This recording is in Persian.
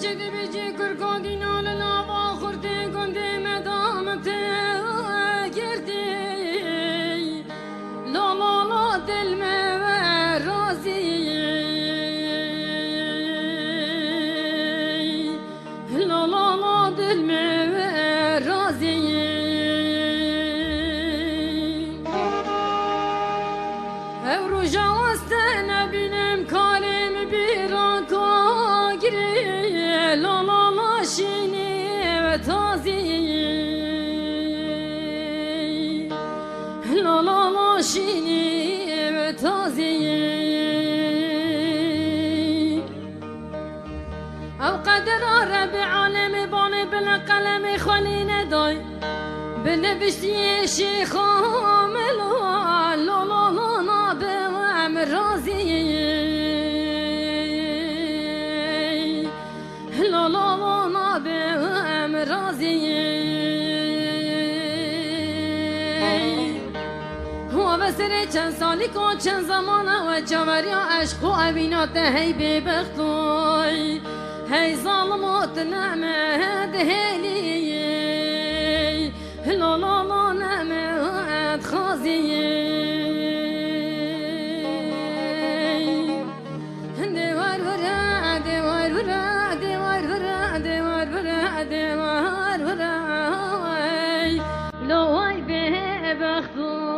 چگی بیچی کرکادی نال لابا خورده گنده مدامت گردی لا لا لا دل میں رازی لا لا لا دل میں رازی او روژا وستن بینم کالم بیران کاگری لا لا لا شینی و تازی لا لا لا شینی و تازی او قدر رب عالم بانه بلا قلم خالی ندای بنوشتی شیخ عاملو لا لا لا نابم رازی لا لا لا نابم رازی هو بسر چند سالی کن چند زمانه و جوری عشق و عبینات هی ببختوی هی ظالمات نعمت هلی لا لا لا نعمت خازی دیوار ورا دیوار ورا دیوار ورا دیوار ورا دیوار ورا لو وای به بختو